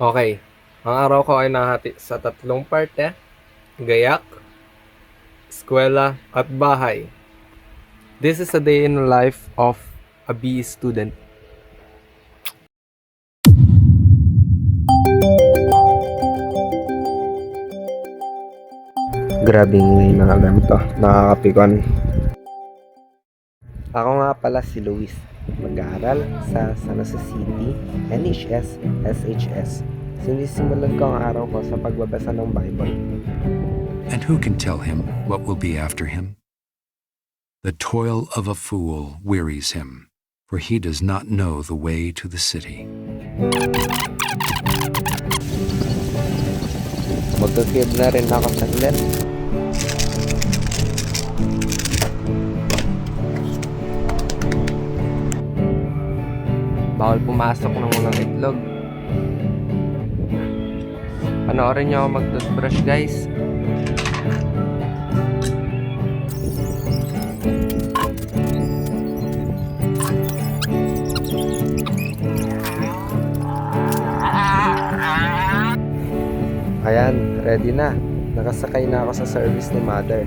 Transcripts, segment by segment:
Okay, ang araw ko ay nahati sa tatlong parte: gayak, eskwela, at bahay. This is a day in the life of a BE student. Grabing ngayon ng alam to, nakakapikon. Ako nga pala si Luis, mag-aaral sa San Jose City, NHS, SHS. Sinisimulan ko ang araw ko sa pagbabasa ng Bible. And who can tell him what will be after him? The toil of a fool wearies him, for he does not know the way to the city. Magkakib na rin ako saglit. Bawal pumasok ng unang itlog. Panoorin niyo ako mag-toothbrush, guys. Ayan, ready na. Nakasakay na ako sa service ni Mother.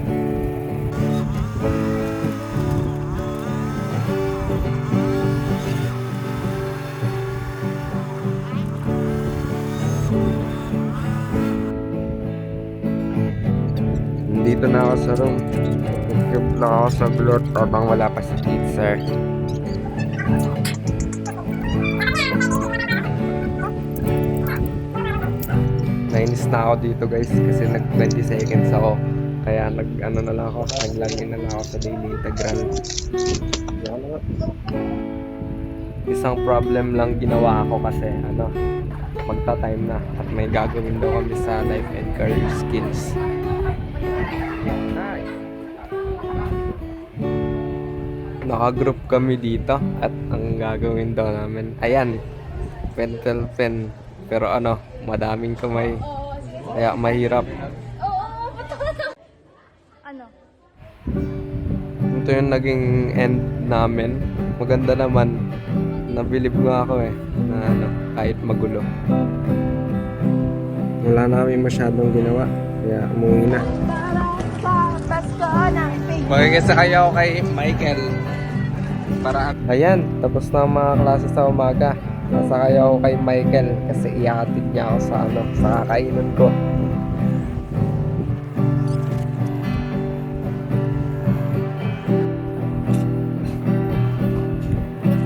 Dito na ako sa room. Nag-cube lang ako sa blot habang wala pa si teacher. Nainis na ako dito, guys, kasi nag 20 seconds ako. Kaya nag-ano na lang ako, naglagin na lang ako sa daily integral. Isang problem lang ginawa ako kasi magta-time na at may gagawin daw kami sa life and career skills. Naka-group kami dito at ang gagawin daw namin, ayan, pentel pen, pero madaming kamay, kaya mahirap. Ano? Ito yung naging end namin. Maganda naman. Nabilib nga ako na kahit magulo. Wala na kami masyadong ginawa, kaya umuwi na. Magkikisakay ako kay Michael. Ayan, tapos na ang mga klase sa umaga. Nasakay ako kay Michael kasi ihatid niya ako sa kakainan ko.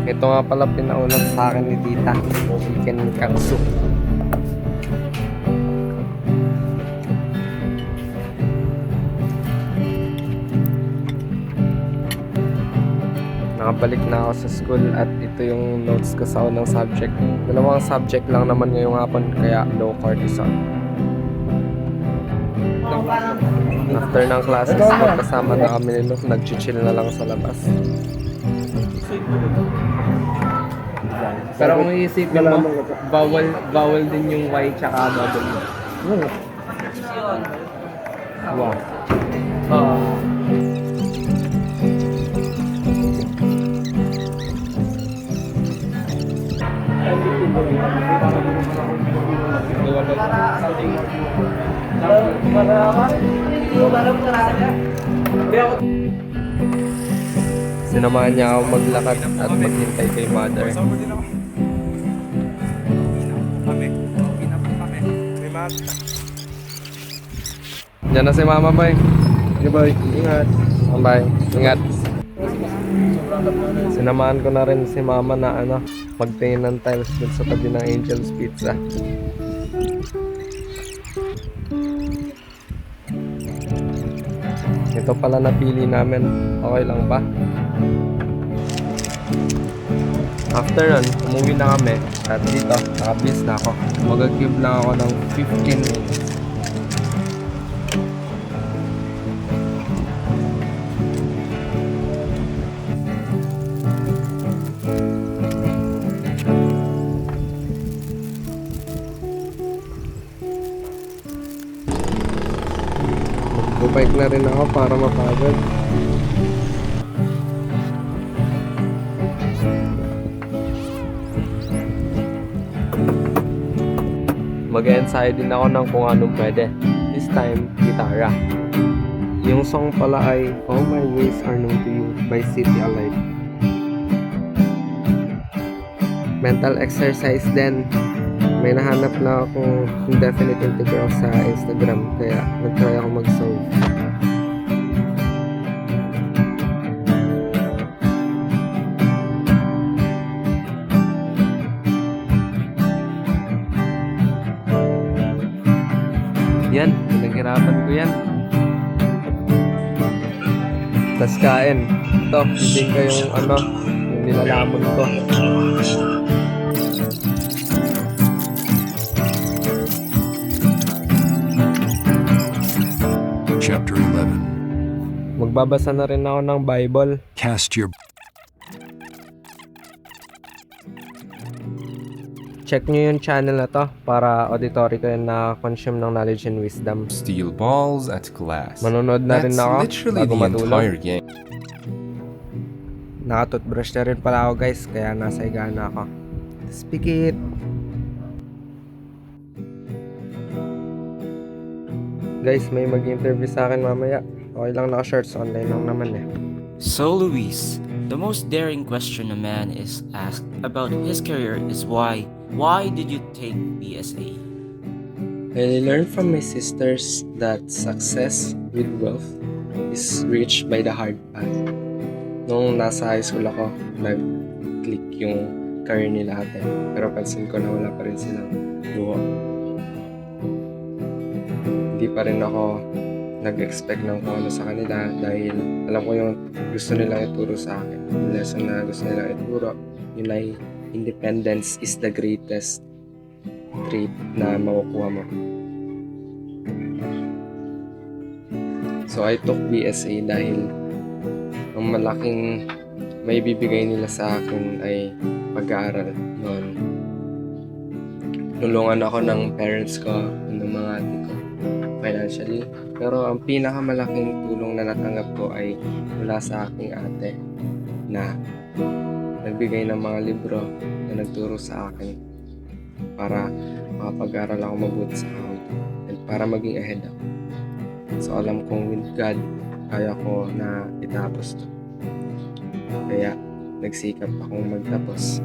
Ito nga pala pinaulam sa akin ni Tita, chicken katsu. Nakabalik na ako sa school at ito yung notes ko sa unang subject. Dalawang subject lang naman ngayong hapon, kaya low cortisol. After ng classes, magkasama na kami ni Luke, nag-chill na lang sa labas. Pero kung iisipin mo, bawal din yung Y tsaka W. Wow. Sinamahan niya ako maglakad at maghintay kay Mother. Diyan na si Mama, boy. Okay, boy. Ingat. Bye. Ingat. Sinamahan ko na rin si Mama na magtingin ng tiles dun sa tabi ng Angel's Pizza. Ito pala napili namin. Okay lang ba? After nun, umuwi na kami. At dito, nakabis na ako. Mag-cube lang ako ng 15 minutes. Bike na rin ako para mapagod. mag-ensayo din ako ng kung anong pwede. This time, gitara. Yung song pala ay All My Ways Are Known to You by City Alive. Mental exercise din. May nahanap na akong indefinite integral sa Instagram, kaya nag-try ako mag-solve. Yan, pinaghirapan ko yan. Tas kain. Ito, hindi ko yung yung nilalamon ko. Chapter 11. Magbabasa na rin ako ng Bible. Cast your Check nyo yung channel na to para auditory kayo na consume ng knowledge and wisdom. Steal balls at class. Manonood na rin That's ako literally bago the matulog. entire game. Nakatoothbrush na rin pala ako guys, kaya nasa higa na ako. Speak it! Guys, may mag-interview sa akin mamaya. Okay lang, naka-shorts, online lang naman eh. So, Luis, the most daring question a man is asked about his career is why? Why did you take BSA? I learned from my sisters that success with wealth is reached by the hard path. Nung nasa high school ako, nag-click yung career nila ate. Pero pansin ko na wala pa rin silang buho. Hindi pa rin ako nag-expect ng kung ano sa kanila dahil alam ko yung gusto nilang ituro sa akin. Yung lesson na gusto nilang ituro, yun ay independence is the greatest trait na makukuha mo. So I took BSA dahil ang malaking may bibigay nila sa akin ay pag-aaral noon. Tulungan ako ng parents ko, ng mga ate ko financially. Pero ang pinakamalaking tulong na natanggap ko ay mula sa aking ate na nagbigay ng mga libro na nagturo sa akin para makapag-aral ako mabuti sa college and para maging ahead ako. So alam kong with God, kaya ko na itapos to. Kaya nagsikap akong magtapos.